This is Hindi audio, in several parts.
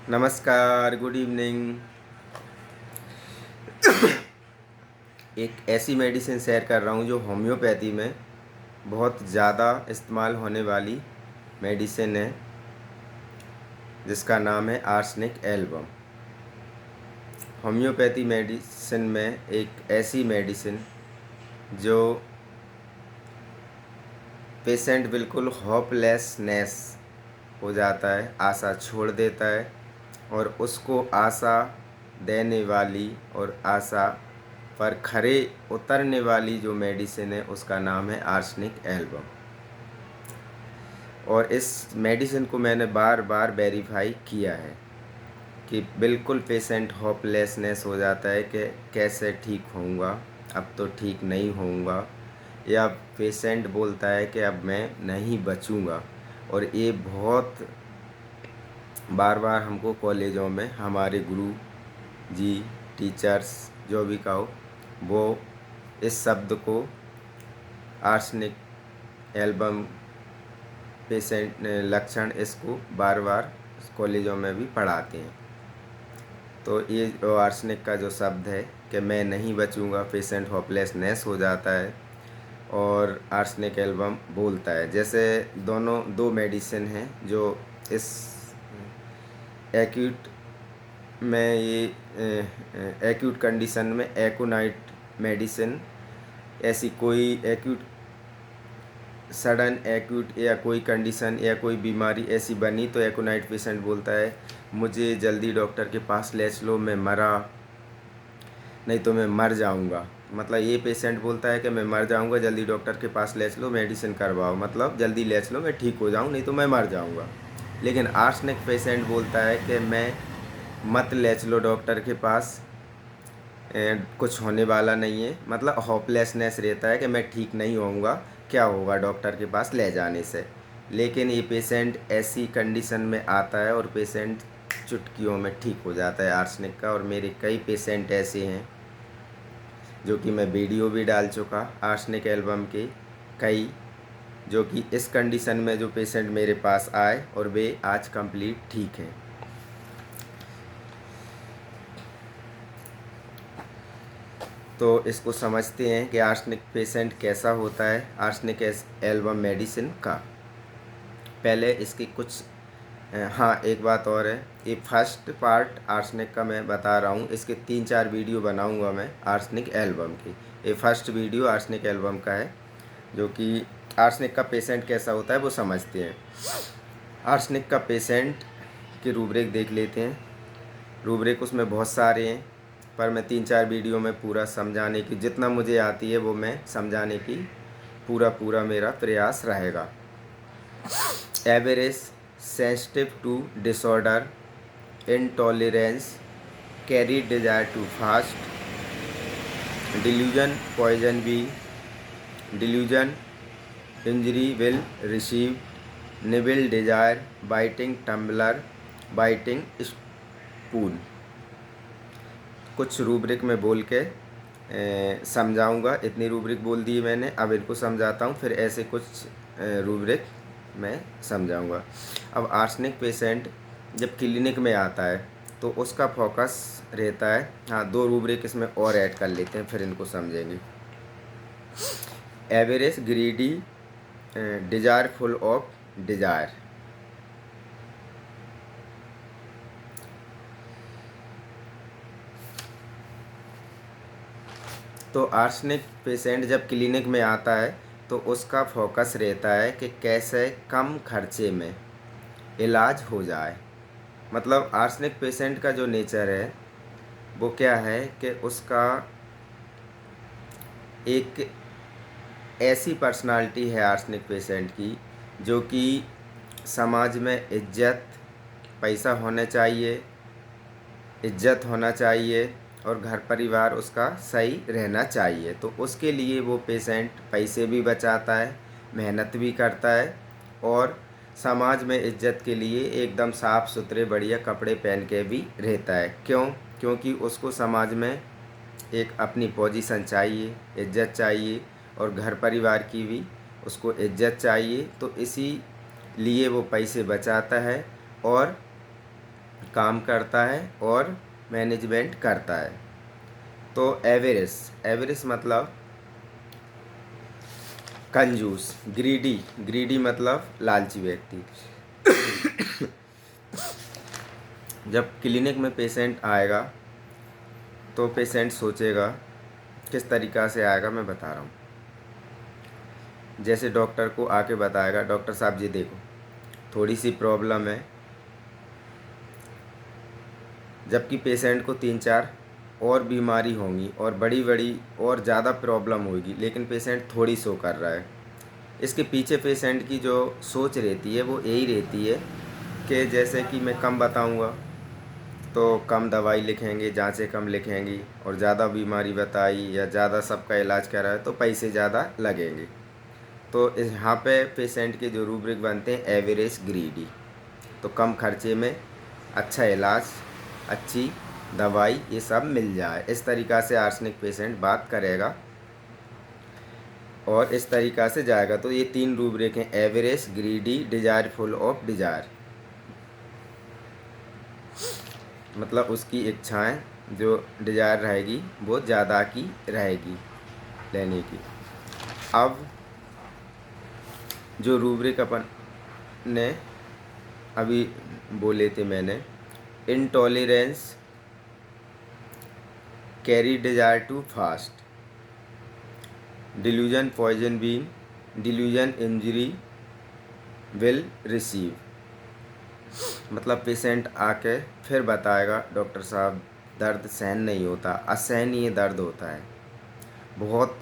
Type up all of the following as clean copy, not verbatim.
नमस्कार, गुड इवनिंग। एक ऐसी मेडिसिन शेयर कर रहा हूँ जो होम्योपैथी में बहुत ज़्यादा इस्तेमाल होने वाली मेडिसिन है, जिसका नाम है आर्सेनिक एल्बम। होम्योपैथी मेडिसिन में एक ऐसी मेडिसिन जो पेशेंट बिल्कुल होपलेसनेस हो जाता है, आशा छोड़ देता है, और उसको आशा देने वाली और आशा पर खरे उतरने वाली जो मेडिसिन है उसका नाम है आर्सेनिक एल्बम। और इस मेडिसिन को मैंने बार बार वेरीफाई किया है कि बिल्कुल पेशेंट होपलेसनेस हो जाता है कि कैसे ठीक होऊंगा, अब तो ठीक नहीं होऊंगा, या पेशेंट बोलता है कि अब मैं नहीं बचूंगा। और ये बहुत बार बार हमको कॉलेजों में हमारे गुरु जी, टीचर्स, जो भी कहो, वो इस शब्द को आर्सेनिक एल्बम पेशेंट लक्षण इसको बार बार कॉलेजों में भी पढ़ाते हैं। तो ये आर्सेनिक का जो शब्द है कि मैं नहीं बचूंगा, पेशेंट होपलेसनेस हो जाता है और आर्सेनिक एल्बम बोलता है। जैसे दोनों दो मेडिसिन हैं जो इस एक्यूट में एक्यूट कंडीशन में एकोनाइट मेडिसिन, ऐसी कोई एक्यूट सडन एक्यूट या कोई कंडीशन या कोई बीमारी ऐसी बनी तो एकोनाइट पेशेंट बोलता है मुझे जल्दी डॉक्टर के पास ले चलो, मैं मरा नहीं तो मैं मर जाऊंगा। मतलब ये पेशेंट बोलता है कि मैं मर जाऊंगा, जल्दी डॉक्टर के पास ले चलो, मेडिसिन करवाओ, मतलब जल्दी ले चलो, मैं ठीक हो जाऊँ, नहीं तो मैं मर जाऊंगा। लेकिन आर्सेनिक पेशेंट बोलता है कि मैं मत ले चलो डॉक्टर के पास, कुछ होने वाला नहीं है, मतलब होपलेसनेस रहता है कि मैं ठीक नहीं होऊंगा, क्या होगा डॉक्टर के पास ले जाने से। लेकिन ये पेशेंट ऐसी कंडीशन में आता है और पेशेंट चुटकियों में ठीक हो जाता है आर्सेनिक का। और मेरे कई पेशेंट ऐसे हैं जो कि मैं वीडियो भी डाल चुका आर्सेनिक एल्बम के, कई जो कि इस कंडीशन में जो पेशेंट मेरे पास आए और वे आज कंप्लीट ठीक हैं। तो इसको समझते हैं कि आर्सेनिक पेशेंट कैसा होता है। आर्सेनिक एल्बम मेडिसिन का पहले इसकी कुछ हाँ, एक बात और है, ये फर्स्ट पार्ट आर्सेनिक का मैं बता रहा हूँ, इसके 3-4 वीडियो बनाऊँगा मैं आर्सेनिक एल्बम की। ये फर्स्ट वीडियो आर्सेनिक एल्बम का है, जो कि आर्सेनिक का पेशेंट कैसा होता है वो समझते हैं। आर्सेनिक का पेशेंट की रूब्रिक देख लेते हैं। रूब्रिक उसमें बहुत सारे हैं, पर मैं 3-4 वीडियो में पूरा समझाने की, जितना मुझे आती है वो मैं समझाने की पूरा मेरा प्रयास रहेगा। Average sensitive to disorder, intolerance, carry desire to fast, delusion poison be, delusion injury will receive, निविल desire, biting tumbler, biting spoon. कुछ रूब्रिक में बोल के समझाऊंगा। इतनी रूब्रिक बोल दी मैंने, अब इनको समझाता हूँ, फिर ऐसे कुछ रूब्रिक मैं समझाऊंगा। अब आर्सेनिक पेशेंट जब क्लिनिक में आता है तो उसका फोकस रहता है, हाँ, 2 रूब्रिक इसमें और ऐड कर लेते हैं, फिर इनको समझेंगे। Average greedy, desire full of desire. तो आर्सेनिक पेशेंट जब क्लिनिक में आता है तो उसका फोकस रहता है कि कैसे कम खर्चे में इलाज हो जाए। मतलब आर्सेनिक पेशेंट का जो नेचर है वो क्या है कि उसका एक ऐसी पर्सनालिटी है आर्सेनिक पेशेंट की, जो कि समाज में इज्जत, पैसा होना चाहिए, इज्जत होना चाहिए, और घर परिवार उसका सही रहना चाहिए। तो उसके लिए वो पेशेंट पैसे भी बचाता है, मेहनत भी करता है, और समाज में इज्जत के लिए एकदम साफ़ सुथरे बढ़िया कपड़े पहन के भी रहता है। क्यों? क्योंकि उसको समाज में एक अपनी पोजीशन चाहिए, इज्जत चाहिए, और घर परिवार की भी उसको इज्जत चाहिए। तो इसी लिए वो पैसे बचाता है और काम करता है और मैनेजमेंट करता है। तो एवरेज मतलब कंजूस, ग्रीडी मतलब लालची व्यक्ति। जब क्लिनिक में पेशेंट आएगा तो पेशेंट सोचेगा, किस तरीक़ा से आएगा मैं बता रहा हूँ। जैसे डॉक्टर को आके बताएगा, डॉक्टर साहब जी देखो थोड़ी सी प्रॉब्लम है, जबकि पेशेंट को 3-4 और बीमारी होंगी और बड़ी बड़ी और ज़्यादा प्रॉब्लम होगी, लेकिन पेशेंट थोड़ी शो कर रहा है। इसके पीछे पेशेंट की जो सोच रहती है वो यही रहती है कि जैसे कि मैं कम बताऊंगा तो कम दवाई लिखेंगे, जांचें कम लिखेंगी, और ज़्यादा बीमारी बताई या ज़्यादा सबका इलाज कराए तो पैसे ज़्यादा लगेंगे। तो यहाँ पे पेशेंट के जो रूब्रिक बनते हैं एवरेज ग्रीडी, तो कम खर्चे में अच्छा इलाज, अच्छी दवाई, ये सब मिल जाए, इस तरीक़ा से आर्सेनिक पेशेंट बात करेगा और इस तरीक़ा से जाएगा। तो ये 3 रूब्रिक हैं, average, greedy, desire, full of desire. मतलब उसकी इच्छाएं जो डिजायर रहेगी वो ज़्यादा की रहेगी लेने की। अब जो रूब्रिक अपन ने अभी बोले थे मैंने, intolerance, carry desire to fast, delusion, poison been, delusion, injury will receive. मतलब पेशेंट आके फिर बताएगा, डॉक्टर साहब दर्द सहन नहीं होता, असहनीय दर्द होता है, बहुत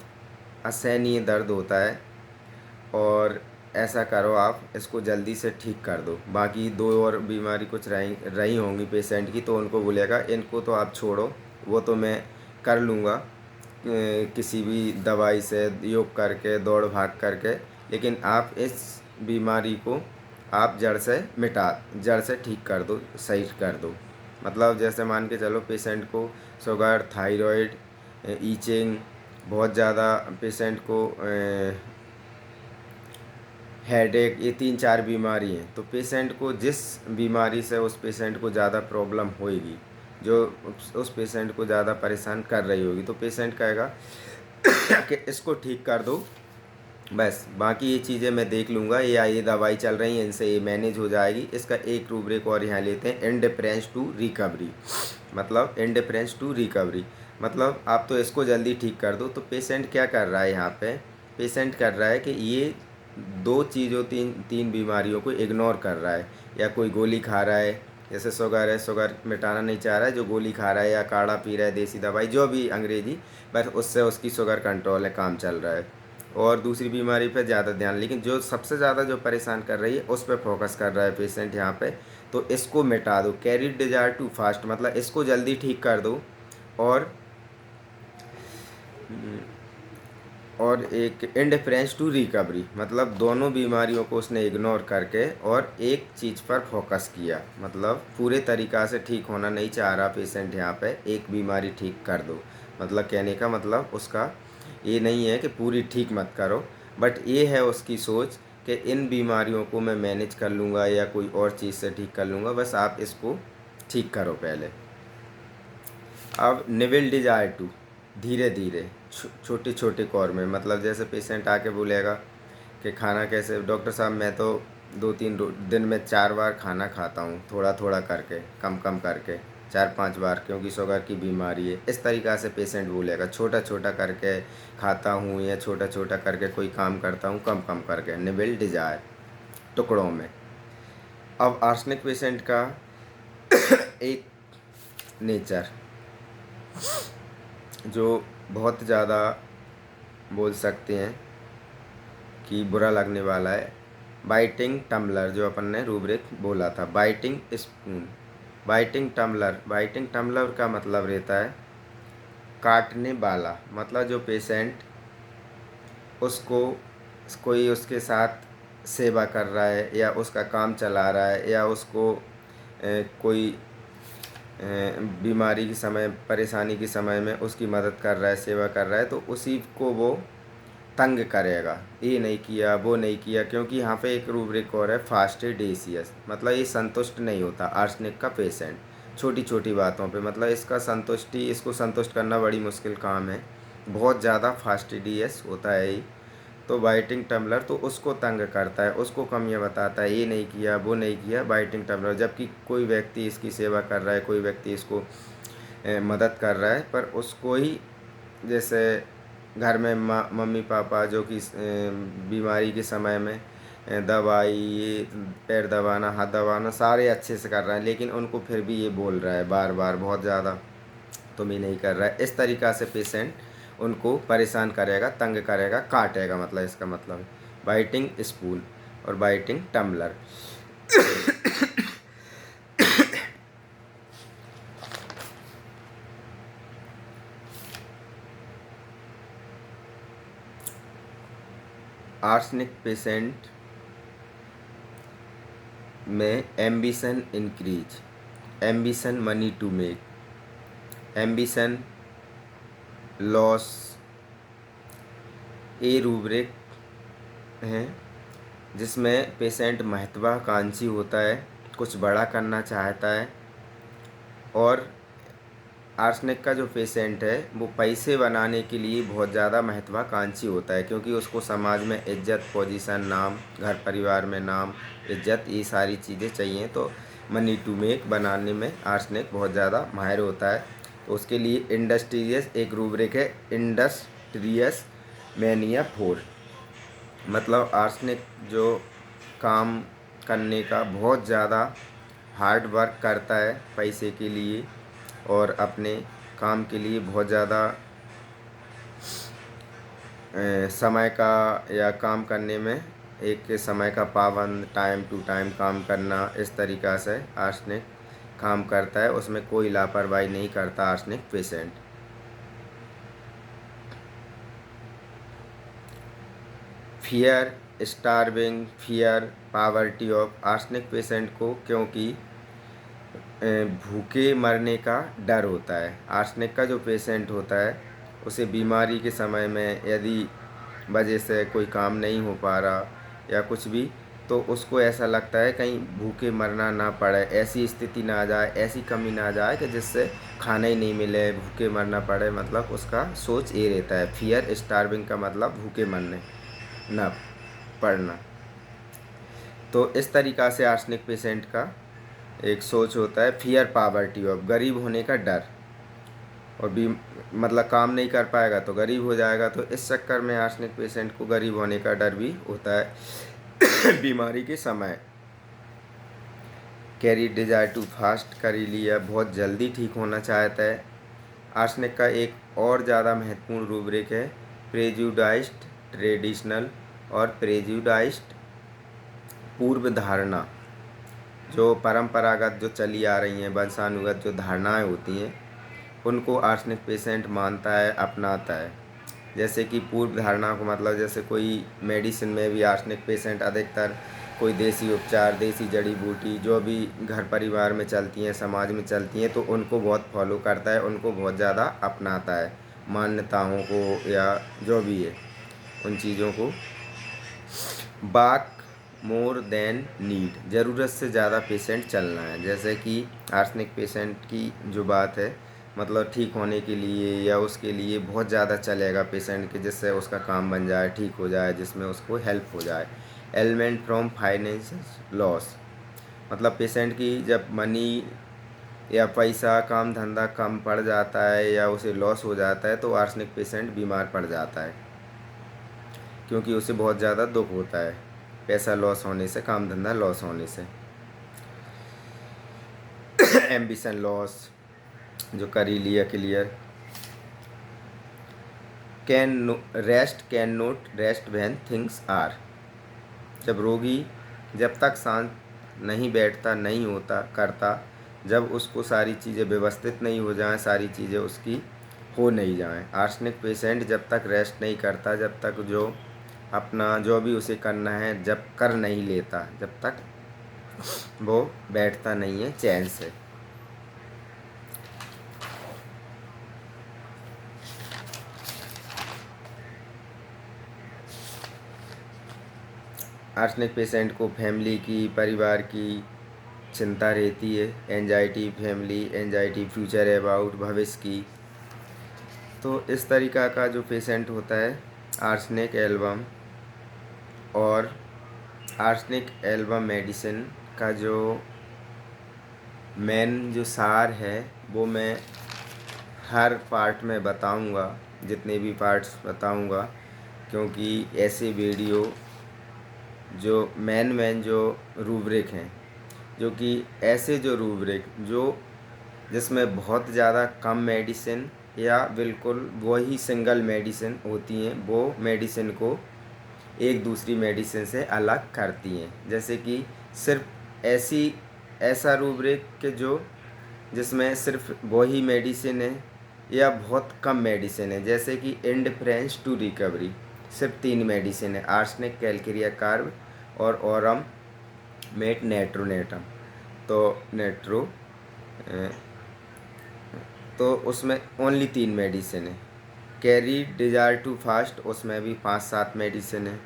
असहनीय दर्द होता है, और ऐसा करो आप इसको जल्दी से ठीक कर दो। बाकी 2 और बीमारी कुछ रही होंगी पेशेंट की, तो उनको बोलेगा इनको तो आप छोड़ो, वो तो मैं कर लूँगा किसी भी दवाई से, योग करके, दौड़ भाग करके, लेकिन आप इस बीमारी को आप जड़ से ठीक कर दो, सही कर दो। मतलब जैसे मान के चलो पेशेंट को शुगर, थायराइड, ईचिंग, बहुत ज़्यादा पेशेंट को हेडेक, ये 3-4 बीमारी हैं, तो पेशेंट को जिस बीमारी से उस पेशेंट को ज़्यादा प्रॉब्लम होएगी, जो उस पेशेंट को ज़्यादा परेशान कर रही होगी, तो पेशेंट कहेगा कि इसको ठीक कर दो, बस बाकी ये चीज़ें मैं देख लूँगा, या ये दवाई चल रही है इनसे ये मैनेज हो जाएगी। इसका एक रूब्रिक और यहाँ लेते हैं, इंडिफरेंस टू रिकवरी। मतलब इंडिफरेंस टू रिकवरी मतलब आप तो इसको जल्दी ठीक कर दो। तो पेशेंट क्या कर रहा है यहाँ पे, पेशेंट कर रहा है कि ये 2 चीज़ों, तीन बीमारियों को इग्नोर कर रहा है, या कोई गोली खा रहा है, जैसे शुगर है, शुगर मिटाना नहीं चाह रहा है, जो गोली खा रहा है या काढ़ा पी रहा है, देसी दवाई जो भी अंग्रेजी, बस उससे उसकी शुगर कंट्रोल है, काम चल रहा है, और दूसरी बीमारी पे ज़्यादा ध्यान, लेकिन जो सबसे ज़्यादा जो परेशान कर रही है उस पर फोकस कर रहा है पेशेंट यहाँ पे। तो इसको मिटा दो, कैरी डिजायर टू फास्ट, मतलब इसको जल्दी ठीक कर दो, और एक इंडिफरेंस टू रिकवरी, मतलब दोनों बीमारियों को उसने इग्नोर करके और एक चीज़ पर फोकस किया। मतलब पूरे तरीक़ा से ठीक होना नहीं चाह रहा पेशेंट, यहाँ पे एक बीमारी ठीक कर दो। मतलब कहने का मतलब उसका ये नहीं है कि पूरी ठीक मत करो, बट ये है उसकी सोच कि इन बीमारियों को मैं मैनेज कर लूँगा या कोई और चीज़ से ठीक कर लूँगा, बस आप इसको ठीक करो पहले। अब निविल डिजायर टू, धीरे धीरे, छोटे छोटे कौर में, मतलब जैसे पेशेंट आके बोलेगा कि खाना कैसे, डॉक्टर साहब मैं तो 2-3 दिन में 4 बार खाना खाता हूँ, थोड़ा थोड़ा करके, कम कम करके 4-5 बार, क्योंकि शुगर की बीमारी है। इस तरीक़ा से पेशेंट बोलेगा, छोटा छोटा करके खाता हूँ या छोटा छोटा करके कोई काम करता हूँ, कम कम करके, निविल डिजायर, टुकड़ों में। अब आर्सेनिक पेशेंट का एक नेचर जो बहुत ज़्यादा बोल सकते हैं कि बुरा लगने वाला है, बाइटिंग टम्बलर, जो अपन ने रूब्रिक बोला था, बाइटिंग स्पून, बाइटिंग टम्बलर का मतलब रहता है काटने वाला। मतलब जो पेशेंट उसको कोई उसके साथ सेवा कर रहा है या उसका काम चला रहा है या उसको कोई बीमारी के समय, परेशानी के समय में उसकी मदद कर रहा है, सेवा कर रहा है, तो उसी को वो तंग करेगा, ये नहीं किया वो नहीं किया। क्योंकि यहाँ पे एक रूब्रिक और है फास्टिडेशियस, मतलब ये संतुष्ट नहीं होता आर्सेनिक का पेशेंट छोटी छोटी बातों पे, मतलब इसको संतुष्ट करना बड़ी मुश्किल काम है, बहुत ज़्यादा फास्टिडियस होता है ये। तो बाइटिंग टम्बलर तो उसको तंग करता है, उसको कमियां बताता है, ये नहीं किया वो नहीं किया बाइटिंग टम्बलर। जबकि कोई व्यक्ति इसकी सेवा कर रहा है, कोई व्यक्ति इसको मदद कर रहा है, पर उसको ही जैसे घर में मम्मी पापा जो कि बीमारी के समय में दवाई, ये पैर दबाना हाथ दबाना सारे अच्छे से कर रहे हैं, लेकिन उनको फिर भी ये बोल रहा है बार बार बहुत ज़्यादा तुम ही नहीं कर रहा है। इस तरीक़ा से पेशेंट उनको परेशान करेगा, तंग करेगा, काटेगा, मतलब इसका मतलब बाइटिंग स्पून और बाइटिंग टम्बलर। आर्सेनिक पेशेंट में ambition increase, ambition money to make, ambition loss, ये रूब्रिक हैं जिसमें पेशेंट महत्वाकांक्षी होता है, कुछ बड़ा करना चाहता है। और आर्सेनिक का जो पेशेंट है वो पैसे बनाने के लिए बहुत ज़्यादा महत्वाकांक्षी होता है, क्योंकि उसको समाज में इज्जत, पोजीशन, नाम, घर परिवार में नाम, इज्जत, ये सारी चीज़ें चाहिए। तो मनी टू मेक बनाने में आर्सेनिक बहुत ज़्यादा माहिर होता है। तो उसके लिए इंडस्ट्रियस एक रूब्रिक है, इंडस्ट्रियस मैनिया 4, मतलब आर्सेनिक जो काम करने का बहुत ज़्यादा हार्ड वर्क करता है पैसे के लिए, और अपने काम के लिए बहुत ज़्यादा समय का या काम करने में एक समय का पाबंद, टाइम टू टाइम काम करना, इस तरीक़ा से आर्सेनिक काम करता है। उसमें कोई लापरवाही नहीं करता arsenic patient. Fear, starving, fear, poverty of arsenic patient को, क्योंकि भूखे मरने का डर होता है। आर्सेनिक का जो पेशेंट होता है उसे बीमारी के समय में यदि वजह से कोई काम नहीं हो पा रहा या कुछ भी, तो उसको ऐसा लगता है कहीं भूखे मरना ना पड़े, ऐसी स्थिति ना आ जाए, ऐसी कमी ना आ जाए कि जिससे खाना ही नहीं मिले, भूखे मरना पड़े, मतलब उसका सोच ये रहता है। फियर स्टार्विंग का मतलब भूखे मरने ना पड़ना। तो इस तरीक़ा से आर्सेनिक पेशेंट का एक सोच होता है। फियर पावर्टी ऑफ, गरीब होने का डर, और भी मतलब काम नहीं कर पाएगा तो गरीब हो जाएगा। तो इस चक्कर में आर्सेनिक पेशेंट को गरीब होने का डर भी होता है बीमारी के समय। कैरी डिजायर टू फास्ट, करी लिया बहुत जल्दी ठीक होना चाहता है। आर्सेनिक का एक और ज़्यादा महत्वपूर्ण रूब्रिक है प्रेजुडाइज्ड ट्रेडिशनल और प्रेजुडाइज्ड पूर्व धारणा। जो परंपरागत जो चली आ रही हैं वंशानुगत जो धारणाएं होती हैं, उनको आर्सेनिक पेशेंट मानता है, अपनाता है। जैसे कि पूर्व धारणा को मतलब जैसे कोई मेडिसिन में भी आर्सेनिक पेशेंट अधिकतर कोई देसी उपचार, देसी जड़ी बूटी जो भी घर परिवार में चलती हैं, समाज में चलती हैं, तो उनको बहुत फॉलो करता है, उनको बहुत ज़्यादा अपनाता है, मान्यताओं को या जो भी है उन चीज़ों को। बाक मोर देन नीड, ज़रूरत से ज़्यादा पेशेंट चलना है। जैसे कि आर्सेनिक पेशेंट की जो बात है, मतलब ठीक होने के लिए या उसके लिए बहुत ज़्यादा चलेगा पेशेंट के, जिससे उसका काम बन जाए, ठीक हो जाए, जिसमें उसको हेल्प हो जाए। एलिमेंट फ्रॉम फाइनेंशियल लॉस, मतलब पेशेंट की जब मनी या पैसा, काम धंधा कम पड़ जाता है या उसे लॉस हो जाता है, तो आर्सेनिक पेशेंट बीमार पड़ जाता है, क्योंकि उसे बहुत ज़्यादा दुख होता है पैसा लॉस होने से, काम धंधा लॉस होने से। एम्बिशन लॉस जो कर ही लिया clear. Can not rest when things are, जब रोगी जब तक शांत नहीं बैठता, नहीं होता करता, जब उसको सारी चीज़ें व्यवस्थित नहीं हो जाएं, सारी चीज़ें उसकी हो नहीं जाएं। आर्सेनिक पेशेंट जब तक रेस्ट नहीं करता, जब तक जो अपना जो भी उसे करना है जब कर नहीं लेता, जब तक वो बैठता नहीं है चैन से। आर्सेनिक पेशेंट को फैमिली की, परिवार की चिंता रहती है, anxiety family, anxiety future about, भविष्य की। तो इस तरीक़ा का जो पेशेंट होता है आर्सेनिक एल्बम और आर्सेनिक एल्बम मेडिसिन का जो मेन जो सार है वो मैं हर पार्ट में बताऊंगा, जितने भी पार्ट्स बताऊंगा, क्योंकि ऐसे वीडियो जो मेन जो रूब्रिक हैं, जो कि ऐसे जो रूब्रिक जो जिसमें बहुत ज़्यादा कम मेडिसिन या बिल्कुल वही सिंगल मेडिसिन होती हैं, वो मेडिसिन को एक दूसरी मेडिसिन से अलग करती हैं। जैसे कि सिर्फ ऐसा रूब्रिक के जो जिसमें सिर्फ वही मेडिसिन है या बहुत कम मेडिसिन है, जैसे कि इंडिफरेंस टू रिकवरी, सिर्फ 3 मेडिसिन है, आर्सेनिक, कैलकेरिया कार्ब और ऑरम मेट नेट्रोनेटम। तो उसमें ओनली 3 मेडिसिन है। कैरी डिजायर टू फास्ट, उसमें भी 5-7 मेडिसिन है।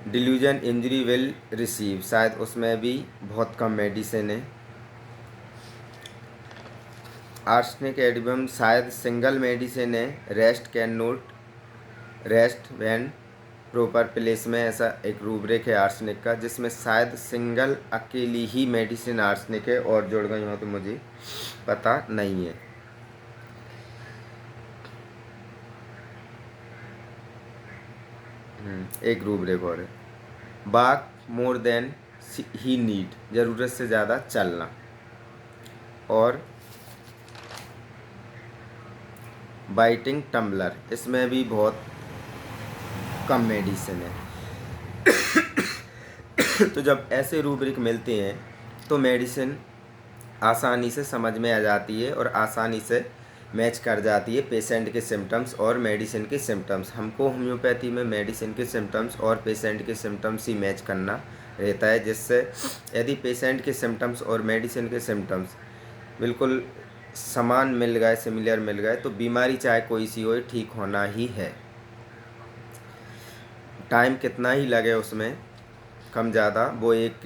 डिल्यूजन इंजरी विल रिसीव, शायद उसमें भी बहुत कम मेडिसिन है। आर्सेनिक एल्बम शायद सिंगल मेडिसिन है। Rest can not, rest when proper place में, ऐसा एक रूब्रिक है आर्सेनिक का, जिसमें शायद सिंगल अकेली ही मेडिसिन आर्सेनिक है और जुड़ गई हो तो मुझे पता नहीं है। एक रूब्रिक और है, walk more than he need, ज़रूरत से ज़्यादा चलना। और बाइटिंग टम्बलर, इसमें भी बहुत कम मेडिसिन है। तो जब ऐसे रूब्रिक मिलते हैं तो मेडिसिन आसानी से समझ में आ जाती है और आसानी से मैच कर जाती है पेशेंट के सिम्टम्स और मेडिसिन के सिम्टम्स। हमको होम्योपैथी में मेडिसिन के सिम्टम्स और पेशेंट के सिम्टम्स ही मैच करना रहता है, जिससे यदि पेशेंट के सिम्टम्स और मेडिसिन के सिम्टम्स बिल्कुल समान मिल गए, सिमिलर मिल गए, तो बीमारी चाहे कोई सी हो ठीक होना ही है। टाइम कितना ही लगे उसमें कम ज़्यादा, वो एक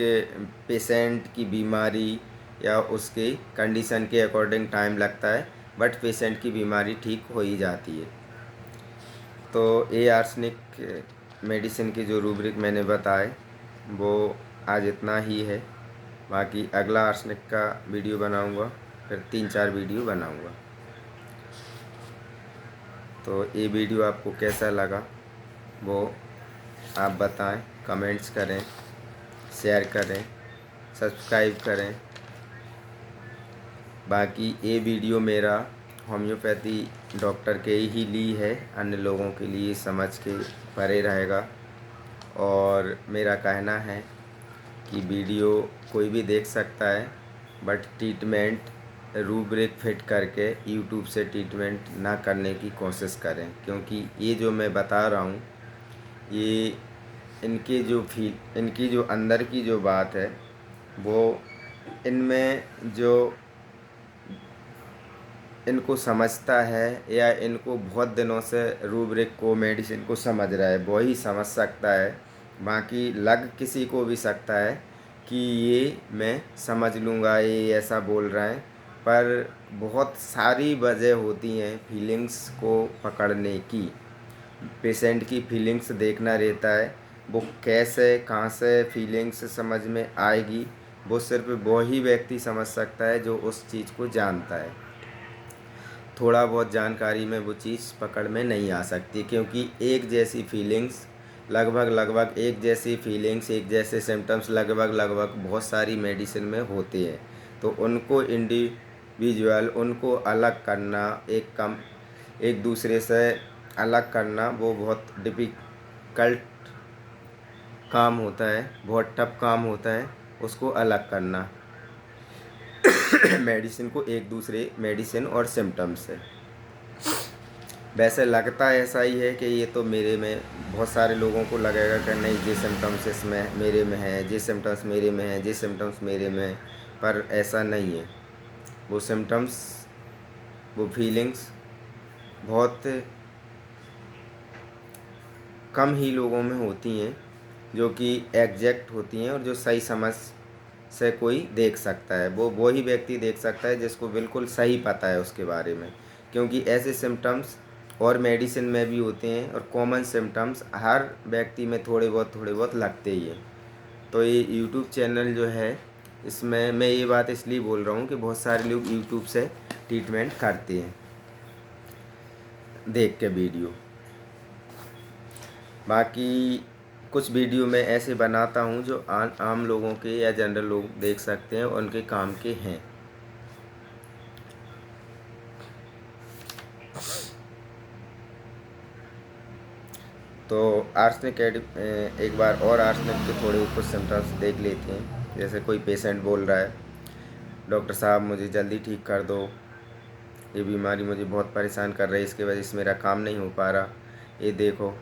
पेशेंट की बीमारी या उसकी कंडीशन के अकॉर्डिंग टाइम लगता है, बट पेशेंट की बीमारी ठीक हो ही जाती है। तो ये आर्सेनिक मेडिसिन की जो रूब्रिक मैंने बताए वो आज इतना ही है। बाकी अगला आर्सेनिक का वीडियो बनाऊंगा, फिर 3-4 वीडियो बनाऊंगा। तो ये वीडियो आपको कैसा लगा वो आप बताएं, कमेंट्स करें, शेयर करें, सब्सक्राइब करें। बाकी ये वीडियो मेरा होम्योपैथी डॉक्टर के ही लिए है, अन्य लोगों के लिए समझ के परे रहेगा। और मेरा कहना है कि वीडियो कोई भी देख सकता है, बट ट्रीटमेंट रूब्रिक फिट करके यूट्यूब से ट्रीटमेंट ना करने की कोशिश करें, क्योंकि ये जो मैं बता रहा हूँ ये इनकी जो अंदर की जो बात है वो इनमें जो इनको समझता है या इनको बहुत दिनों से रूब्रिक को, मेडिसिन को समझ रहा है, वो ही समझ सकता है। बाकी लग किसी को भी सकता है कि ये मैं समझ लूँगा, ये ऐसा बोल रहा है, पर बहुत सारी वजह होती हैं फीलिंग्स को पकड़ने की। पेशेंट की फीलिंग्स देखना रहता है, वो कैसे कहाँ से फीलिंग्स समझ में आएगी, वो सिर्फ वही व्यक्ति समझ सकता है जो उस चीज़ को जानता है। थोड़ा बहुत जानकारी में वो चीज़ पकड़ में नहीं आ सकती, क्योंकि एक जैसी फीलिंग्स लगभग एक जैसी फीलिंग्स, एक जैसे सिम्टम्स लगभग बहुत सारी मेडिसिन में होते हैं। तो उनको इंडिविजुअल, उनको अलग करना, एक दूसरे से अलग करना वो बहुत डिफ़िकल्ट काम होता है, बहुत टफ काम होता है उसको अलग करना मेडिसिन को एक दूसरे मेडिसिन और सिम्टम्स से। वैसे लगता ऐसा ही है कि ये तो मेरे में, बहुत सारे लोगों को लगेगा कि नहीं ये सिम्टम्स इसमें मेरे में है, ये सिम्टम्स मेरे में है, ये सिम्टम्स मेरे में, पर ऐसा नहीं है। वो सिम्टम्स, वो फीलिंग्स बहुत कम ही लोगों में होती हैं जो कि एग्जैक्ट होती हैं और जो सही समझ से कोई देख सकता है। वो ही व्यक्ति देख सकता है जिसको बिल्कुल सही पता है उसके बारे में, क्योंकि ऐसे सिम्टम्स और मेडिसिन में भी होते हैं और कॉमन सिम्टम्स हर व्यक्ति में थोड़े बहुत लगते ही हैं। तो ये यूट्यूब चैनल जो है, इसमें मैं ये बात इसलिए बोल रहा हूँ कि बहुत सारे लोग यूट्यूब से ट्रीटमेंट करते हैं देख के वीडियो। बाकी कुछ वीडियो मैं ऐसे बनाता हूँ जो आम लोगों के या जनरल लोग देख सकते हैं, उनके काम के हैं। तो आर्सेनिक एक बार और आर्सेनिक के थोड़े कुछ सिम्टम्स देख लेते हैं। जैसे कोई पेशेंट बोल रहा है, डॉक्टर साहब मुझे जल्दी ठीक कर दो, ये बीमारी मुझे बहुत परेशान कर रही है, इसकी वजह से मेरा काम नहीं हो पा रहा, ये देखो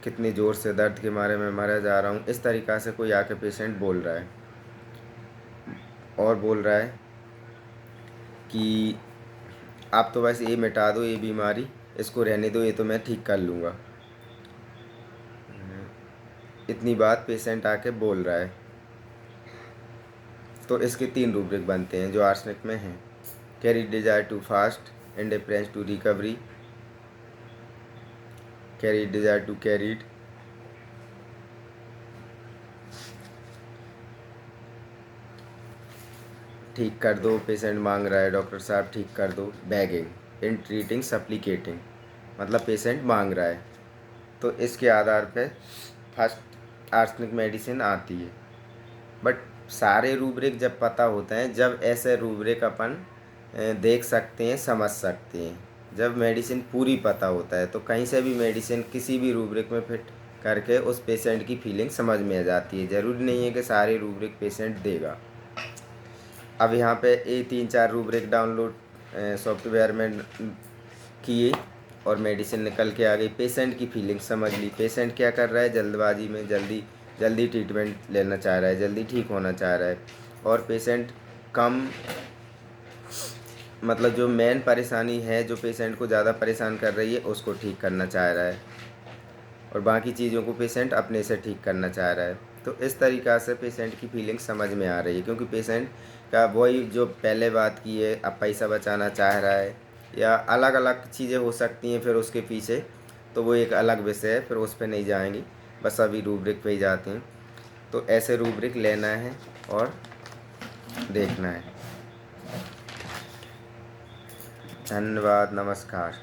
कितनी ज़ोर से दर्द के मारे मैं मरा जा रहा हूँ। इस तरीक़ा से कोई आके पेशेंट बोल रहा है और बोल रहा है कि आप तो बस ये मिटा दो ये बीमारी, इसको रहने दो, ये तो मैं ठीक कर लूँगा। इतनी बात पेशेंट आके बोल रहा है। तो इसके 3 रूब्रिक बनते हैं जो आर्सेनिक में हैं। Carry desire to fast, indifference to recovery, carry desire to carried, ठीक कर दो, पेशेंट मांग रहा है डॉक्टर साहब ठीक कर दो, बैगिंग, इन ट्रीटिंग सप्लिकेटिंग, मतलब पेशेंट मांग रहा है। तो इसके आधार पे फर्स्ट आर्सेनिक मेडिसिन आती है। बट सारे रूब्रिक जब पता होते हैं, जब ऐसे रूब्रिक अपन देख सकते हैं, समझ सकते हैं, जब मेडिसिन पूरी पता होता है, तो कहीं से भी मेडिसिन किसी भी रूब्रिक में फिट करके उस पेशेंट की फीलिंग समझ में आ जाती है। ज़रूरी नहीं है कि सारे रूब्रिक पेशेंट देगा। अब यहाँ पे ये 3-4 रूब्रिक डाउनलोड सॉफ्टवेयर में किए और मेडिसिन निकल के आ गई। पेशेंट की फीलिंग समझ ली। पेशेंट क्या कर रहा है, जल्दबाजी में जल्दी ट्रीटमेंट लेना चाह रहा है, जल्दी ठीक होना चाह रहा है। और पेशेंट कम, मतलब जो मेन परेशानी है, जो पेशेंट को ज़्यादा परेशान कर रही है, उसको ठीक करना चाह रहा है और बाकी चीज़ों को पेशेंट अपने से ठीक करना चाह रहा है। तो इस तरीक़ा से पेशेंट की फीलिंग समझ में आ रही है, क्योंकि पेशेंट का वही जो पहले बात की है, अब पैसा बचाना चाह रहा है या अलग अलग चीज़ें हो सकती हैं फिर उसके पीछे, तो वो एक अलग विषय है, फिर उस पर नहीं जाएंगी, बस अभी रूब्रिक पे ही जाते हैं। तो ऐसे रूब्रिक लेना है और देखना है। धन्यवाद, नमस्कार।